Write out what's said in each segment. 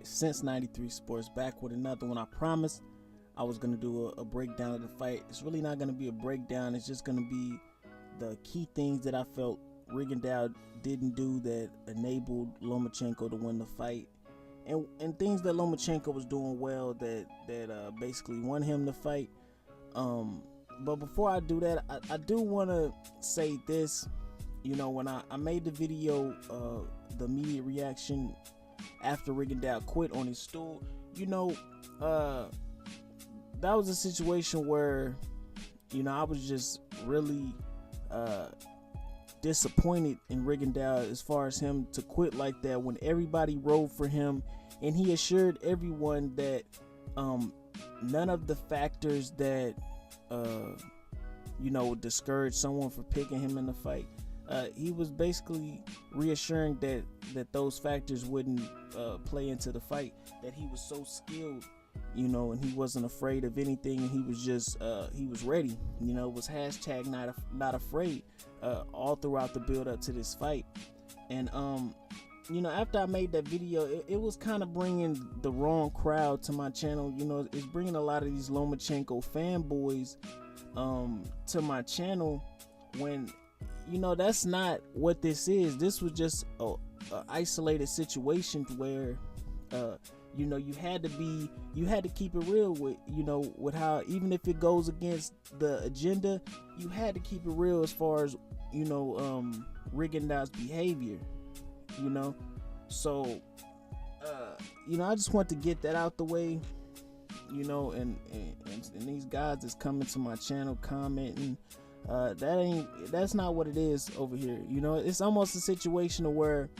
right, Since 93 Sports, back with another one. I promised I was going to do a breakdown of the fight. It's really not going to be a breakdown. It's just going to be the key things that I felt Rigondeaux didn't do that enabled Lomachenko to win the fight. And things that Lomachenko was doing well that basically won him the fight. But before I do that, I do want to say this. You know, when I made the video, the immediate reaction after Rigondeaux quit on his stool, you know, that was a situation where, you know, I was just really disappointed in Rigondeaux as far as him to quit like that when everybody rode for him, and he assured everyone that none of the factors that you know, discourage someone from picking him in the fight. He was basically reassuring that those factors wouldn't play into the fight, that he was so skilled, you know, and he wasn't afraid of anything, and he was just he was ready. You know, it was hashtag not afraid all throughout the build up to this fight. And you know, after I made that video, it was kind of bringing the wrong crowd to my channel. You know, it's bringing a lot of these Lomachenko fanboys to my channel, when, you know, that's not what this is. This was just a isolated situation where you know, you had to keep it real with, you know, with how, even if it goes against the agenda, you had to keep it real as far as, you know, Rigondeaux's behavior, you know. So you know, I just want to get that out the way, you know. And these guys that's coming to my channel commenting, that's not what it is over here. You know, it's almost a situation of where,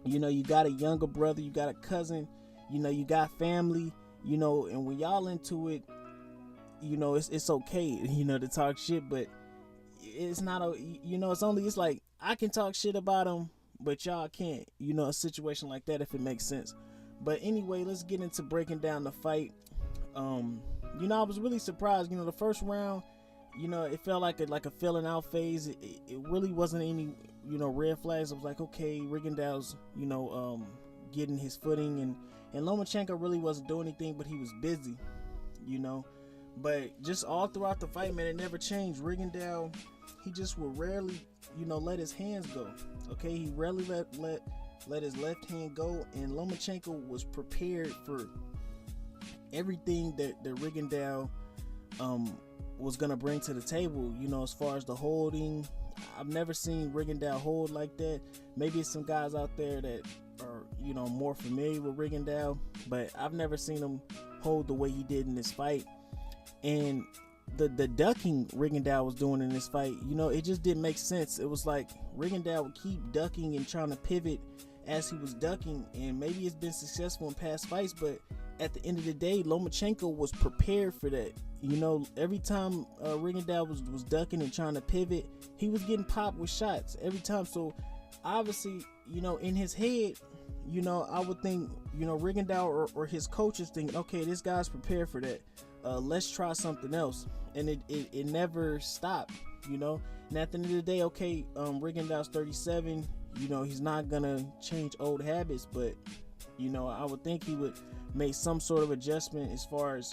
you know, you got a younger brother, you got a cousin, you know, you got family, you know, and when y'all into it, you know, it's okay, you know, to talk shit, but it's not a, you know, it's like I can talk shit about them, but y'all can't, you know, a situation like that, if it makes sense. But anyway, let's get into breaking down the fight. You know, I was really surprised. You know, the first round, you know, it felt like a filling out phase. It really wasn't any, you know, red flags. I was like, okay, Rigondeaux's, you know, getting his footing, and Lomachenko really wasn't doing anything, but he was busy, you know. But just all throughout the fight, man, it never changed. Rigondeaux, he just would rarely, you know, let his hands go. Okay, he rarely let his left hand go, and Lomachenko was prepared for everything that Rigondeaux was gonna bring to the table, you know, as far as the holding. I've never seen Rigondeaux hold like that. Maybe it's some guys out there that are, you know, more familiar with Rigondeaux, but I've never seen him hold the way he did in this fight. And the ducking Rigondeaux was doing in this fight, you know, it just didn't make sense. It was like Rigondeaux would keep ducking and trying to pivot as he was ducking, and maybe it's been successful in past fights, but at the end of the day, Lomachenko was prepared for that. You know, every time Rigondeaux was ducking and trying to pivot, he was getting popped with shots every time. So obviously, you know, in his head, you know, I would think, you know, Rigondeaux or his coaches thinking, okay, this guy's prepared for that. Let's try something else. And it never stopped, you know. And at the end of the day, okay, Rigondeaux's 37, you know, he's not gonna change old habits, but, you know, I would think he would make some sort of adjustment as far as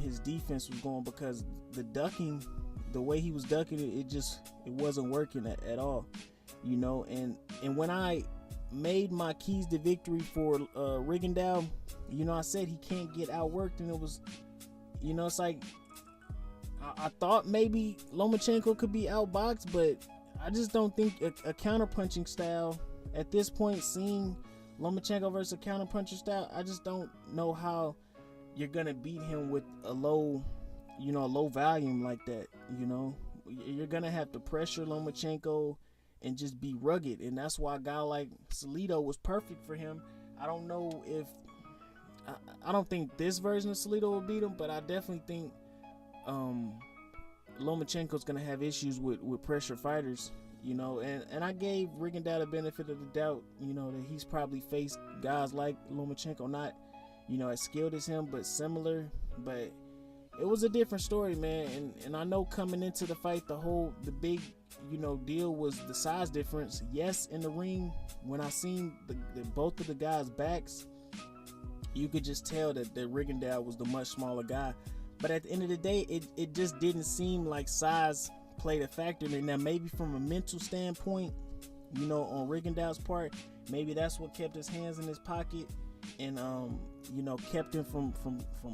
his defense was going, because the ducking, the way he was ducking it wasn't working at all, you know. And when I made my keys to victory for Rigondeaux, you know, I said he can't get outworked, and it was, you know, it's like I thought maybe Lomachenko could be outboxed, but I just don't think a counterpunching style at this point, seeing Lomachenko versus a counterpuncher style, I just don't know how you're gonna beat him with a low volume like that. You know, you're gonna have to pressure Lomachenko and just be rugged, and that's why a guy like Salido was perfect for him. I don't know if I don't think this version of Salido will beat him, but I definitely think Lomachenko's gonna have issues with pressure fighters, you know. And I gave Rigondeaux the benefit of the doubt, you know, that he's probably faced guys like Lomachenko, not, you know, as skilled as him, but similar. But it was a different story, man. And I know coming into the fight, the big, you know, deal was the size difference. Yes, in the ring, when I seen the both of the guys' backs, you could just tell that Rigondeaux was the much smaller guy. But at the end of the day, it just didn't seem like size played a factor in it. Now, maybe from a mental standpoint, on Rigondeaux's part, maybe that's what kept his hands in his pocket and kept him from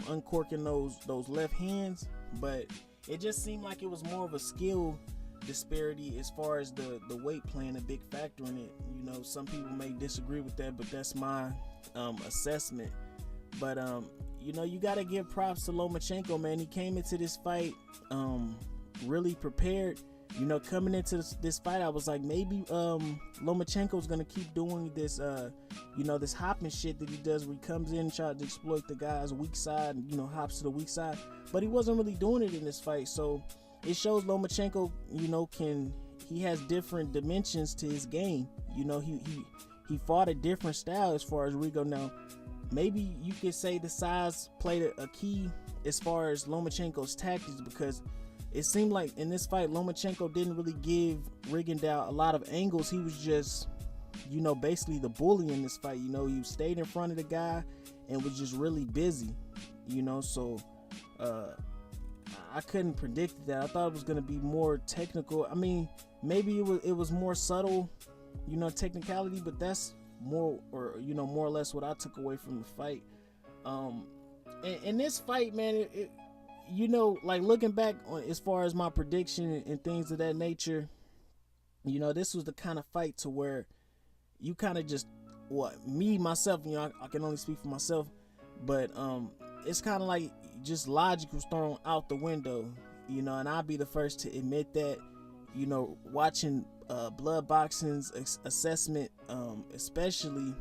uncorking those left hands. But it just seemed like it was more of a skill disparity as far as the weight playing a big factor in it. Some people may disagree with that, but that's my assessment. But you got to give props to Lomachenko, man. He came into this fight really prepared. Coming into this fight, I was like, maybe Lomachenko's gonna keep doing this this hopping shit that he does, where he comes in and tries to exploit the guy's weak side and hops to the weak side. But he wasn't really doing it in this fight, so it shows Lomachenko he has different dimensions to his game. He fought a different style as far as Rigo. Now, maybe you could say the size played a key as far as Lomachenko's tactics, because it seemed like in this fight, Lomachenko didn't really give Rigondeaux a lot of angles. He was just, basically the bully in this fight. He stayed in front of the guy and was just really busy, so I couldn't predict that. I thought it was going to be more technical. I mean, maybe it was more subtle, technicality, but that's more or less what I took away from the fight. In this fight, man, like looking back on as far as my prediction and things of that nature, this was the kind of fight to where you kind of just, myself, I can only speak for myself, but it's kind of like just logic was thrown out the window, and I'll be the first to admit that, watching Blood Boxing's assessment, especially,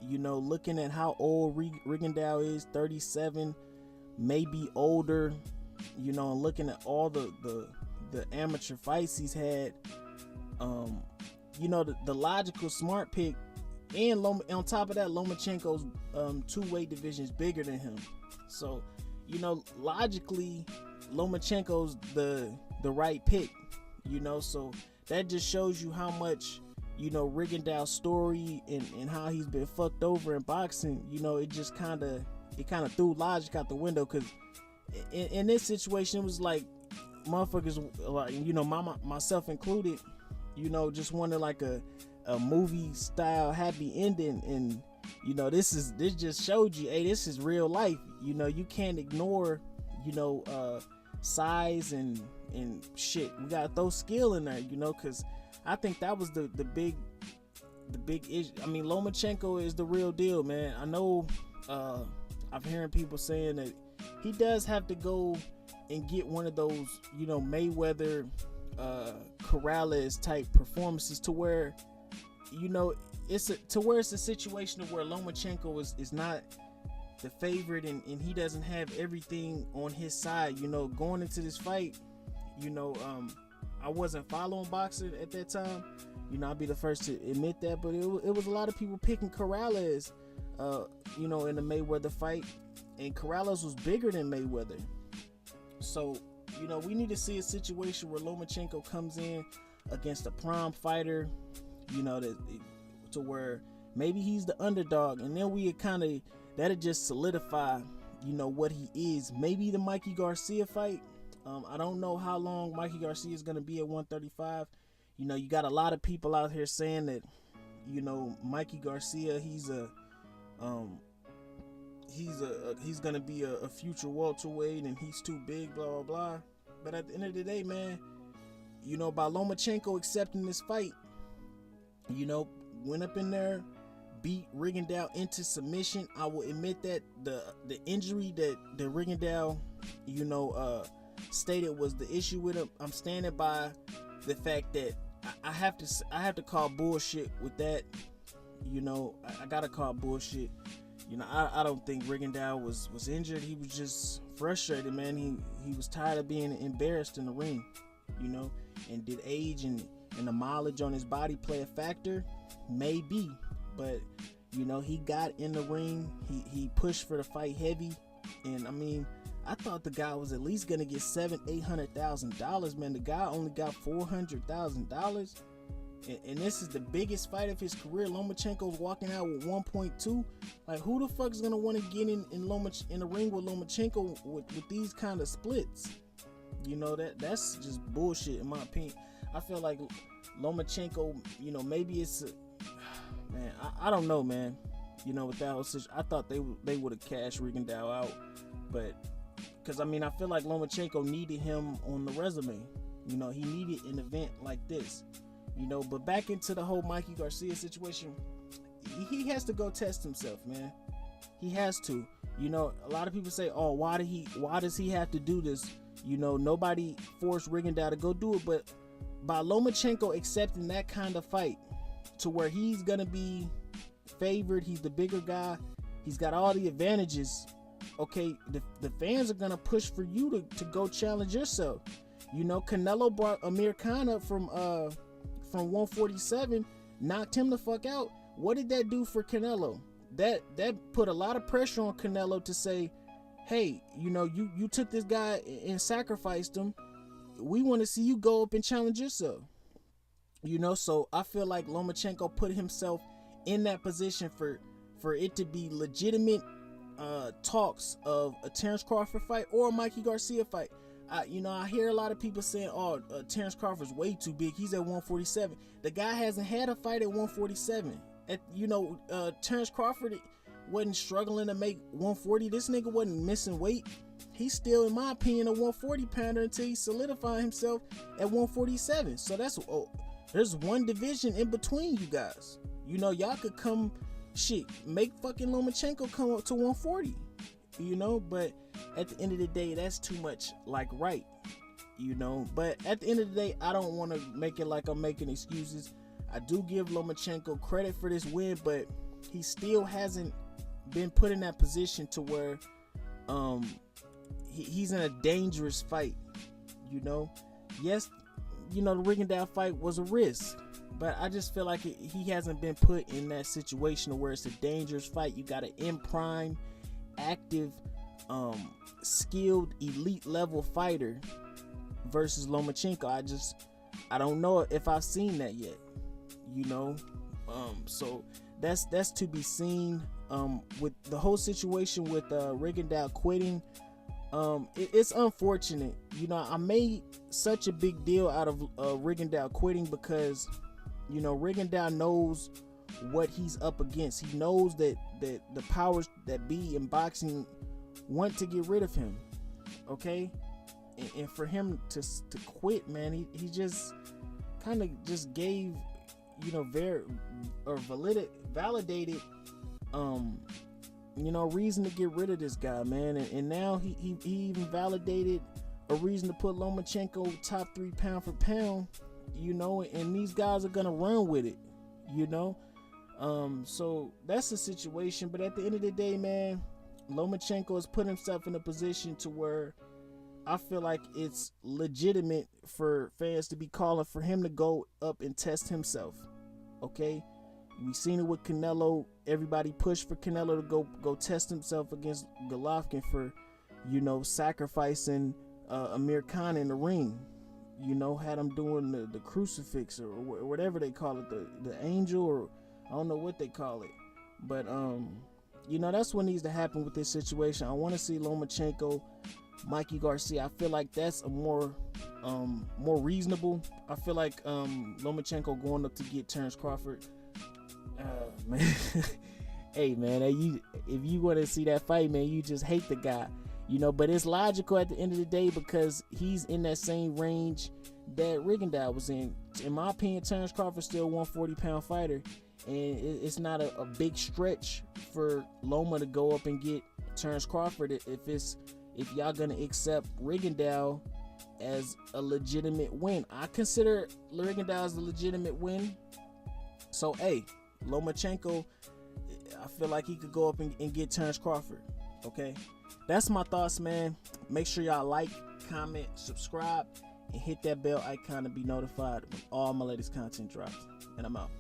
looking at how old Rigondeaux is, 37, maybe older, and looking at all the amateur fights he's had, the logical smart pick, and on top of that, Lomachenko's 2 weight divisions bigger than him, so logically Lomachenko's the right pick, so that just shows you how much Rigondeaux's story and how he's been fucked over in boxing. It just kind of threw logic out the window, because in this situation it was like motherfuckers, like, myself included, just wanted like a movie style happy ending, and this just showed you, hey, this is real life. You can't ignore size and shit. We gotta throw skill in there, because I think that was the big issue. I mean, Lomachenko is the real deal, man. I know I'm hearing people saying that he does have to go and get one of those, Mayweather, Corrales type performances, to where, it's a situation of where Lomachenko is not the favorite, and he doesn't have everything on his side. Going into this fight, I wasn't following boxing at that time. I'll be the first to admit that, but it was a lot of people picking Corrales, in the Mayweather fight, and Corrales was bigger than Mayweather. So, we need to see a situation where Lomachenko comes in against a prime fighter, to where maybe he's the underdog, and then that'll just solidify, what he is. Maybe the Mikey Garcia fight. I don't know how long Mikey Garcia is going to be at 135. You got a lot of people out here saying that, Mikey Garcia, he's going to be a future welterweight, and he's too big, blah, blah, blah. But at the end of the day, man, by Lomachenko accepting this fight, went up in there, beat Rigondeaux into submission. I will admit that the injury that Rigondeaux, stated was the issue with him, I'm standing by the fact that I have to call bullshit with that. I gotta call bullshit. I don't think Rigondeaux was injured. He was just frustrated, man. He was tired of being embarrassed in the ring, and did age and the mileage on his body play a factor? Maybe, but he got in the ring. He pushed for the fight heavy, and I mean, I thought the guy was at least gonna get $700,000-$800,000. Man, the guy only got $400,000. and this is the biggest fight of his career. Lomachenko's walking out with 1.2. Like, who the fuck is gonna want to get in the ring with Lomachenko with these kind of splits? You know, that's just bullshit in my opinion. I feel like Lomachenko, you know, maybe it's man, I don't know, man. You know, with that whole situation, I thought they would have cashed Rigondeaux out, but because I mean, I feel like Lomachenko needed him on the resume. You know, he needed an event like this. You know, but back into the whole Mikey Garcia situation, he has to go test himself, man. He has to. You know, a lot of people say, "Oh, why does he have to do this?" You know, nobody forced Rigondeaux to go do it, but by Lomachenko accepting that kind of fight to where he's gonna be favored, he's the bigger guy, he's got all the advantages. Okay, the fans are gonna push for you to go challenge yourself. You know, Canelo brought Amir Khan up from 147, knocked him the fuck out. What did that do for Canelo? That put a lot of pressure on Canelo to say, hey, you know, you took this guy and sacrificed him. We want to see you go up and challenge yourself. You know, so I feel like Lomachenko put himself in that position for it to be legitimate talks of a Terence Crawford fight or a Mikey Garcia fight. You know, I hear a lot of people saying, "Oh, Terence Crawford's way too big. He's at 147." The guy hasn't had a fight at 147. Terence Crawford wasn't struggling to make 140. This nigga wasn't missing weight. He's still, in my opinion, a 140 pounder until he solidified himself at 147. So there's one division in between you guys. You know, y'all could come make fucking Lomachenko come up to 140. You know, but at the end of the day, that's too much like right. You know, but at the end of the day, I don't want to make it like I'm making excuses. I do give Lomachenko credit for this win, but he still hasn't been put in that position to where he's in a dangerous fight. You know, yes, you know, the Rigondeaux fight was a risk, but I just feel like he hasn't been put in that situation where it's a dangerous fight. You got an in prime, active, skilled, elite level fighter versus Lomachenko. I don't know if I've seen that yet. You know, so that's to be seen. With the whole situation with Rigondeaux quitting, it's unfortunate. You know, I made such a big deal out of Rigondeaux quitting because, you know, Rigondeaux knows what he's up against. He knows that the powers that be in boxing want to get rid of him. Okay, and for him to quit, man, he just kind of just gave, you know, validated you know, reason to get rid of this guy, man, and now he even validated a reason to put Lomachenko top 3 pound for pound, you know, and these guys are gonna run with it, you know. So that's the situation, but at the end of the day, man, Lomachenko has put himself in a position to where I feel like it's legitimate for fans to be calling for him to go up and test himself. Okay, we seen it with Canelo. Everybody pushed for Canelo to go test himself against Golovkin for, you know, sacrificing Amir Khan in the ring. You know, had him doing the crucifix or whatever they call it, the angel, or I don't know what they call it. But you know, that's what needs to happen with this situation. I want to see Lomachenko, Mikey Garcia. I feel like that's a more reasonable. I feel like Lomachenko going up to get Terence Crawford. Man. Hey man, if you want to see that fight, man, you just hate the guy, you know. But it's logical at the end of the day because he's in that same range that Rigondeaux was in. In my opinion, Terence Crawford's still a 140 pound fighter, and it's not a big stretch for Loma to go up and get Terence Crawford if y'all gonna accept Rigondeaux as a legitimate win. I consider Rigondeaux as a legitimate win. So hey, Lomachenko, I feel like he could go up and get Terence Crawford. Okay, that's my thoughts, man. Make sure y'all like, comment, subscribe, and hit that bell icon to be notified when all my latest content drops. And I'm out.